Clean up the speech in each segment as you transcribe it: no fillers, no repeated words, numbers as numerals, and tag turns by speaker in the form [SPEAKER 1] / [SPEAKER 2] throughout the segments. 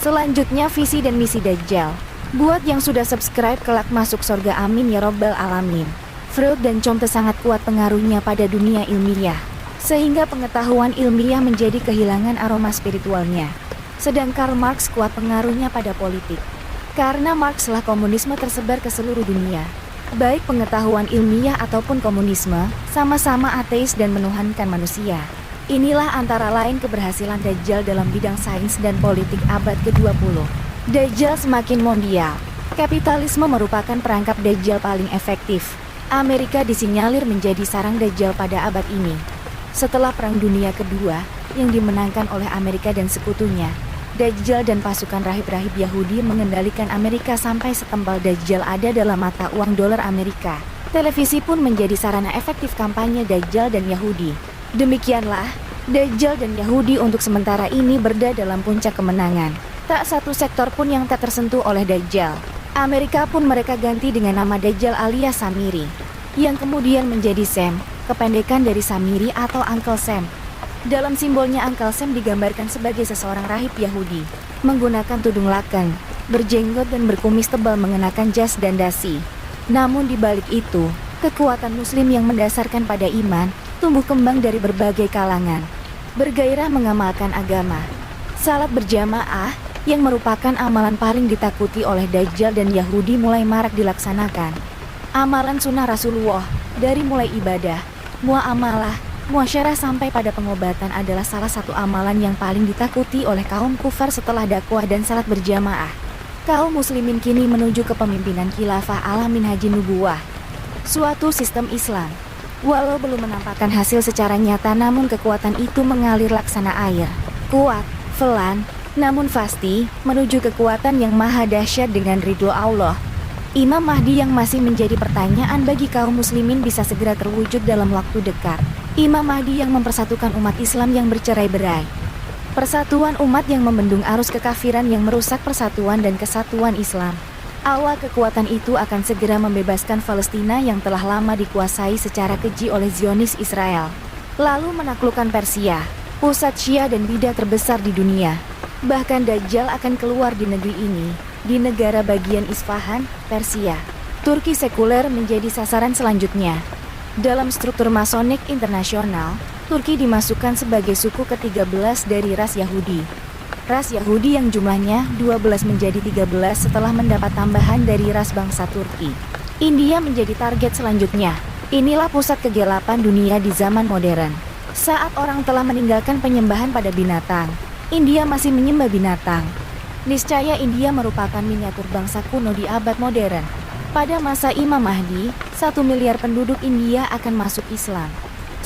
[SPEAKER 1] Selanjutnya visi dan misi Dajjal. Buat yang sudah subscribe kelak masuk surga, amin ya robbal alamin. Freud dan Comte sangat kuat pengaruhnya pada dunia ilmiah, sehingga pengetahuan ilmiah menjadi kehilangan aroma spiritualnya. Sedang Karl Marx kuat pengaruhnya pada politik. Karena Marx lah komunisme tersebar ke seluruh dunia. Baik pengetahuan ilmiah ataupun komunisme, sama-sama ateis dan menuhankan manusia. Inilah antara lain keberhasilan Dajjal dalam bidang sains dan politik abad ke-20. Dajjal semakin mondial. Kapitalisme merupakan perangkap Dajjal paling efektif. Amerika disinyalir menjadi sarang Dajjal pada abad ini. Setelah Perang Dunia Kedua, yang dimenangkan oleh Amerika dan sekutunya, Dajjal dan pasukan rahib-rahib Yahudi mengendalikan Amerika sampai setempal Dajjal ada dalam mata uang dolar Amerika. Televisi pun menjadi sarana efektif kampanye Dajjal dan Yahudi. Demikianlah, Dajjal dan Yahudi untuk sementara ini berada dalam puncak kemenangan. Tak satu sektor pun yang tak tersentuh oleh Dajjal. Amerika pun mereka ganti dengan nama Dajjal alias Samiri, yang kemudian menjadi Sam, kependekan dari Samiri atau Uncle Sam. Dalam simbolnya Uncle Sam digambarkan sebagai seseorang rahib Yahudi, menggunakan tudung laken, berjenggot dan berkumis tebal mengenakan jas dan dasi. Namun di balik itu, kekuatan muslim yang mendasarkan pada iman, tumbuh kembang dari berbagai kalangan, bergairah mengamalkan agama. Salat berjamaah, yang merupakan amalan paling ditakuti oleh Dajjal dan Yahudi mulai marak dilaksanakan. Amalan sunnah Rasulullah, dari mulai ibadah, muamalah, muasyarah sampai pada pengobatan adalah salah satu amalan yang paling ditakuti oleh kaum kufar setelah dakwah dan salat berjamaah. Kaum muslimin kini menuju kepemimpinan khilafah alamin haji nubuwah, suatu sistem Islam. Walau belum menampakkan hasil secara nyata, namun kekuatan itu mengalir laksana air, kuat, pelan, namun pasti menuju kekuatan yang maha dahsyat dengan ridho Allah. Imam Mahdi yang masih menjadi pertanyaan bagi kaum muslimin bisa segera terwujud dalam waktu dekat. Imam Mahdi yang mempersatukan umat Islam yang bercerai-berai. Persatuan umat yang membendung arus kekafiran yang merusak persatuan dan kesatuan Islam. Awal kekuatan itu akan segera membebaskan Palestina yang telah lama dikuasai secara keji oleh Zionis Israel. Lalu menaklukkan Persia, pusat Syiah dan bidah terbesar di dunia. Bahkan Dajjal akan keluar di negeri ini, di negara bagian Isfahan, Persia. Turki sekuler menjadi sasaran selanjutnya. Dalam struktur Masonik internasional, Turki dimasukkan sebagai suku ke-13 dari ras Yahudi. Ras Yahudi yang jumlahnya 12 menjadi 13 setelah mendapat tambahan dari ras bangsa Turki. India menjadi target selanjutnya. Inilah pusat kegelapan dunia di zaman modern. Saat orang telah meninggalkan penyembahan pada binatang, India masih menyembah binatang. Niscaya India merupakan miniatur bangsa kuno di abad modern. Pada masa Imam Mahdi, 1 miliar penduduk India akan masuk Islam.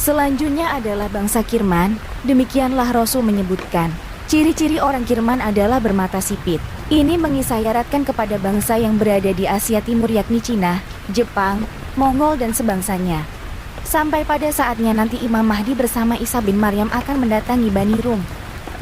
[SPEAKER 1] Selanjutnya adalah bangsa Kirman. Demikianlah Rasul menyebutkan, ciri-ciri orang Kirman adalah bermata sipit. Ini mengisyaratkan kepada bangsa yang berada di Asia Timur yakni Cina, Jepang, Mongol dan sebangsanya. Sampai pada saatnya nanti Imam Mahdi bersama Isa bin Maryam akan mendatangi Bani Rum,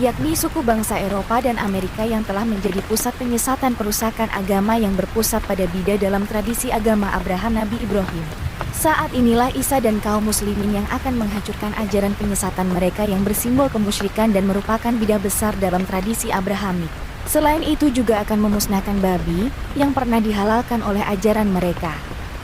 [SPEAKER 1] yakni suku bangsa Eropa dan Amerika yang telah menjadi pusat penyesatan perusakan agama yang berpusat pada bidah dalam tradisi agama Abraham Nabi Ibrahim. Saat inilah Isa dan kaum muslimin yang akan menghancurkan ajaran penyesatan mereka yang bersimbol kemusyrikan dan merupakan bidah besar dalam tradisi Abrahamik. Selain itu juga akan memusnahkan babi yang pernah dihalalkan oleh ajaran mereka.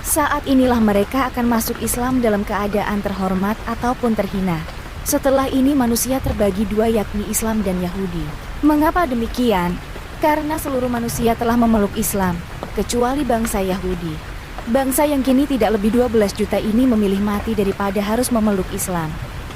[SPEAKER 1] Saat inilah mereka akan masuk Islam dalam keadaan terhormat ataupun terhina. Setelah ini manusia terbagi dua yakni Islam dan Yahudi. Mengapa demikian? Karena seluruh manusia telah memeluk Islam, kecuali bangsa Yahudi. Bangsa yang kini tidak lebih 12 juta ini memilih mati daripada harus memeluk Islam.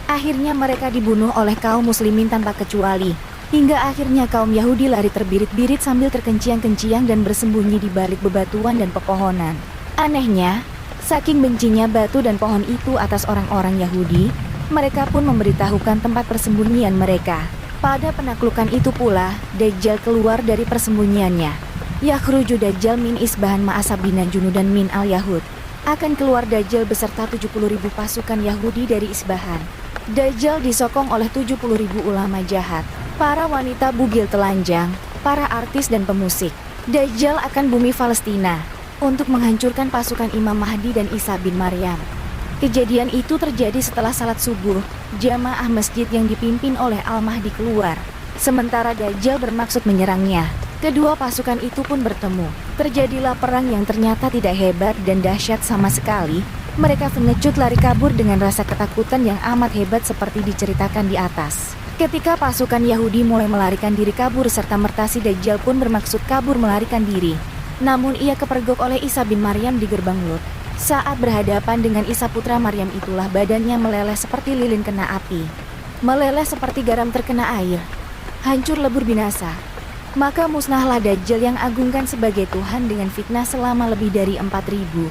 [SPEAKER 1] Akhirnya mereka dibunuh oleh kaum muslimin tanpa kecuali. Hingga akhirnya kaum Yahudi lari terbirit-birit sambil terkenciang-kenciang dan bersembunyi di balik bebatuan dan pepohonan. Anehnya, saking bencinya batu dan pohon itu atas orang-orang Yahudi, mereka pun memberitahukan tempat persembunyian mereka. Pada penaklukan itu pula, Dajjal keluar dari persembunyiannya. Yakhruju Dajjal min Isbahan ma'asabina junudan min al-Yahud. Akan keluar Dajjal beserta 70.000 pasukan Yahudi dari Isbahan. Dajjal disokong oleh 70.000 ulama jahat, para wanita bugil telanjang, para artis dan pemusik. Dajjal akan bumi Palestina untuk menghancurkan pasukan Imam Mahdi dan Isa bin Maryam. Kejadian itu terjadi setelah salat subuh. Jamaah masjid yang dipimpin oleh Al-Mahdi keluar. Sementara Dajjal bermaksud menyerangnya. Kedua pasukan itu pun bertemu. Terjadilah perang yang ternyata tidak hebat dan dahsyat sama sekali. Mereka pengecut lari kabur dengan rasa ketakutan yang amat hebat seperti diceritakan di atas. Ketika pasukan Yahudi mulai melarikan diri kabur serta merta si Dajjal pun bermaksud kabur melarikan diri. Namun ia kepergok oleh Isa bin Maryam di gerbang Lut. Saat berhadapan dengan Isa putra Maryam itulah badannya meleleh seperti lilin kena api. Meleleh seperti garam terkena air. Hancur lebur binasa. Maka musnahlah Dajjal yang agungkan sebagai Tuhan dengan fitnah selama lebih dari 4.500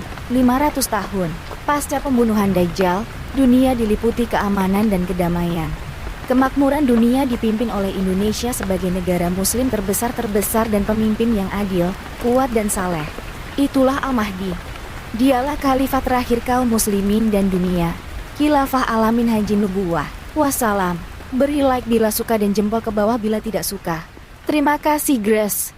[SPEAKER 1] tahun. Pasca pembunuhan Dajjal, dunia diliputi keamanan dan kedamaian. Kemakmuran dunia dipimpin oleh Indonesia sebagai negara muslim terbesar dan pemimpin yang adil, kuat dan saleh. Itulah Al-Mahdi. Dialah khalifah terakhir kaum muslimin dan dunia. Khilafah alamin haji nubuwah. Wassalam. Beri like bila suka dan jempol ke bawah bila tidak suka. Terima kasih, Grace.